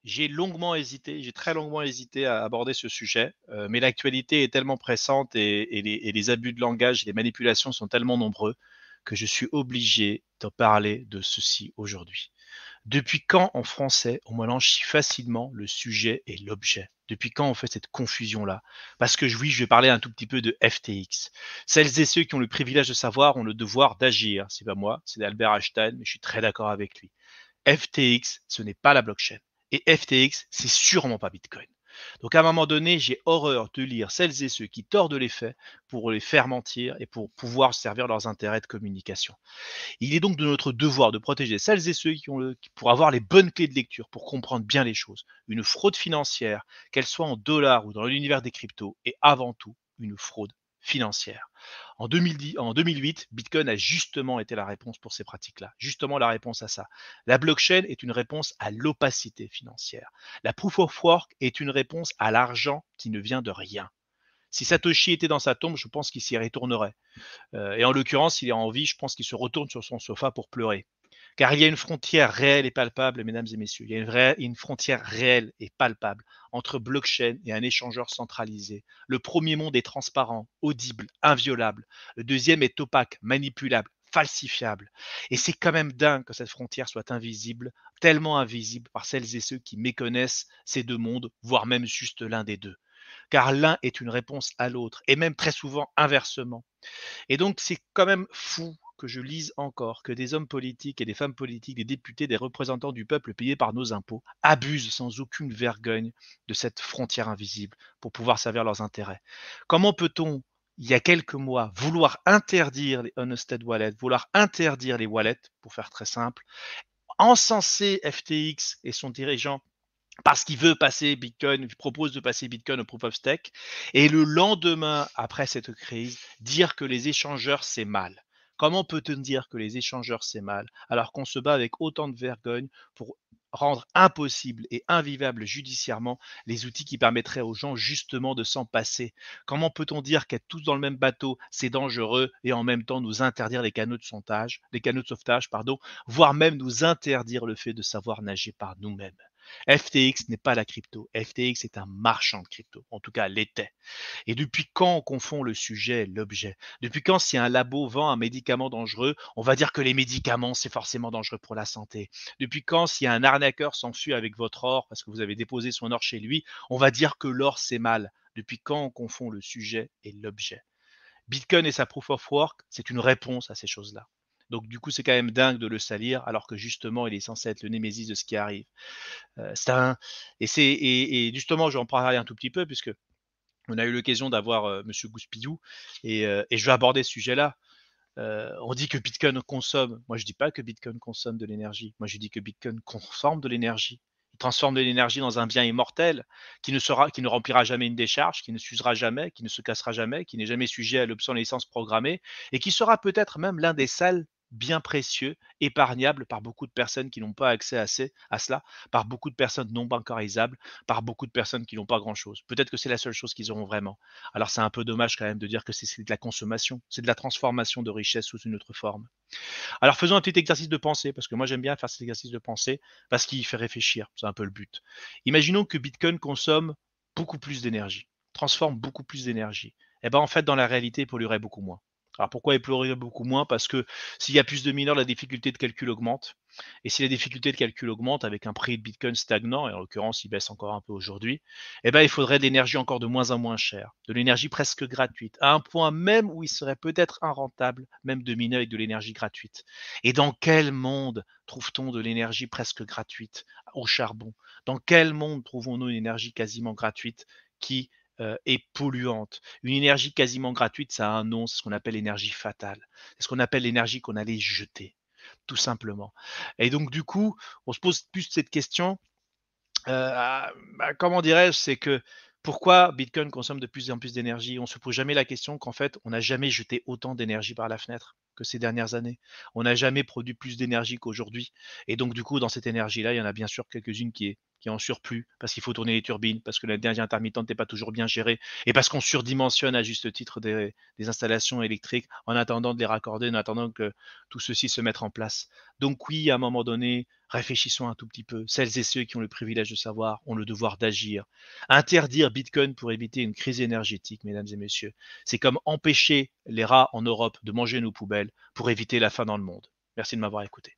J'ai longuement hésité, j'ai très longuement hésité à aborder ce sujet, mais l'actualité est tellement pressante et les abus de langage et les manipulations sont tellement nombreux que je suis obligé de parler de ceci aujourd'hui. Depuis quand en français on mélange si facilement le sujet et l'objet? Depuis quand on fait cette confusion-là? Parce que oui, je vais parler un tout petit peu de FTX. Celles et ceux qui ont le privilège de savoir ont le devoir d'agir. C'est pas moi, c'est Albert Einstein, mais je suis très d'accord avec lui. FTX, ce n'est pas la blockchain. Et FTX, c'est sûrement pas Bitcoin. Donc à un moment donné, j'ai horreur de lire celles et ceux qui tordent les faits pour les faire mentir et pour pouvoir servir leurs intérêts de communication. Il est donc de notre devoir de protéger celles et ceux pour avoir les bonnes clés de lecture, pour comprendre bien les choses. Une fraude financière, qu'elle soit en dollars ou dans l'univers des cryptos, est avant tout une fraude financière. En 2008, Bitcoin a justement été la réponse pour ces pratiques-là, justement la réponse à ça. La blockchain est une réponse à l'opacité financière. La proof of work est une réponse à l'argent qui ne vient de rien. Si Satoshi était dans sa tombe, je pense qu'il s'y retournerait. Et en l'occurrence, s'il est en vie, je pense qu'il se retourne sur son sofa pour pleurer. Car il y a une frontière réelle et palpable, mesdames et messieurs. Il y a une frontière réelle et palpable entre blockchain et un échangeur centralisé. Le premier monde est transparent, audible, inviolable. Le deuxième est opaque, manipulable, falsifiable. Et c'est quand même dingue que cette frontière soit invisible, tellement invisible par celles et ceux qui méconnaissent ces deux mondes, voire même juste l'un des deux. Car l'un est une réponse à l'autre, et même très souvent inversement. Et donc, c'est quand même fou que je lise encore que des hommes politiques et des femmes politiques, des députés, des représentants du peuple payés par nos impôts abusent sans aucune vergogne de cette frontière invisible pour pouvoir servir leurs intérêts. Comment peut-on, il y a quelques mois, vouloir interdire les Unhosted Wallets, vouloir interdire les wallets, pour faire très simple, encenser FTX et son dirigeant parce qu'il veut passer Bitcoin, il propose de passer Bitcoin au Proof of Stake, et le lendemain, après cette crise, dire que les échangeurs, c'est mal. Comment peut-on dire que les échangeurs, c'est mal, alors qu'on se bat avec autant de vergogne pour rendre impossible et invivable judiciairement les outils qui permettraient aux gens justement de s'en passer? Comment peut-on dire qu'être tous dans le même bateau, c'est dangereux, et en même temps nous interdire les canaux de sauvetage, pardon, voire même nous interdire le fait de savoir nager par nous-mêmes? FTX n'est pas la crypto. FTX est un marchand de crypto. En tout cas, l'était. Et depuis quand on confond le sujet et l'objet? Depuis quand, si un labo vend un médicament dangereux, on va dire que les médicaments, c'est forcément dangereux pour la santé? Depuis quand, si un arnaqueur s'enfuit avec votre or parce que vous avez déposé son or chez lui, on va dire que l'or, c'est mal? Depuis quand on confond le sujet et l'objet? Bitcoin et sa proof of work, c'est une réponse à ces choses-là. Donc du coup, c'est quand même dingue de le salir, alors que justement, il est censé être le némésis de ce qui arrive. C'est un et justement, je vais en parler un tout petit peu puisque on a eu l'occasion d'avoir, monsieur Gouspillou et je vais aborder ce sujet-là. On dit que Bitcoin consomme. Moi, je dis pas que Bitcoin consomme de l'énergie. Moi, je dis que Bitcoin transforme de l'énergie. Il transforme de l'énergie dans un bien immortel qui ne remplira jamais une décharge, qui ne s'usera jamais, qui ne se cassera jamais, qui n'est jamais sujet à l'obsolescence programmée et qui sera peut-être même l'un des seuls biens précieux, épargnables par beaucoup de personnes qui n'ont pas accès à cela, par beaucoup de personnes non bancarisables, par beaucoup de personnes qui n'ont pas grand-chose. Peut-être que c'est la seule chose qu'ils auront vraiment. Alors c'est un peu dommage quand même de dire que c'est de la consommation, c'est de la transformation de richesse sous une autre forme. Alors faisons un petit exercice de pensée, parce que moi j'aime bien faire cet exercice de pensée, parce qu'il fait réfléchir, c'est un peu le but. Imaginons que Bitcoin consomme beaucoup plus d'énergie, transforme beaucoup plus d'énergie. Et ben en fait dans la réalité il polluerait beaucoup moins. Alors pourquoi il polluerait beaucoup moins? Parce que s'il y a plus de mineurs, la difficulté de calcul augmente. Et si la difficulté de calcul augmente avec un prix de Bitcoin stagnant, et en l'occurrence il baisse encore un peu aujourd'hui, eh ben, il faudrait de l'énergie encore de moins en moins chère, de l'énergie presque gratuite, à un point même où il serait peut-être irrentable même de miner avec de l'énergie gratuite. Et dans quel monde trouve-t-on de l'énergie presque gratuite au charbon? Dans quel monde trouvons-nous une énergie quasiment gratuite qui est polluante? Une énergie quasiment gratuite, ça a un nom, c'est ce qu'on appelle l'énergie fatale. C'est ce qu'on appelle l'énergie qu'on allait jeter, tout simplement. Et donc du coup, on se pose plus cette question, comment dirais-je? C'est que pourquoi Bitcoin consomme de plus en plus d'énergie? On se pose jamais la question qu'en fait, on n'a jamais jeté autant d'énergie par la fenêtre que ces dernières années. On n'a jamais produit plus d'énergie qu'aujourd'hui et donc du coup, dans cette énergie-là, il y en a bien sûr quelques-unes qui est en surplus, parce qu'il faut tourner les turbines, parce que l'énergie intermittente n'est pas toujours bien gérée, et parce qu'on surdimensionne à juste titre des installations électriques en attendant de les raccorder, en attendant que tout ceci se mette en place. Donc oui, à un moment donné, réfléchissons un tout petit peu. Celles et ceux qui ont le privilège de savoir ont le devoir d'agir. Interdire Bitcoin pour éviter une crise énergétique, mesdames et messieurs, c'est comme empêcher les rats en Europe de manger nos poubelles pour éviter la faim dans le monde. Merci de m'avoir écouté.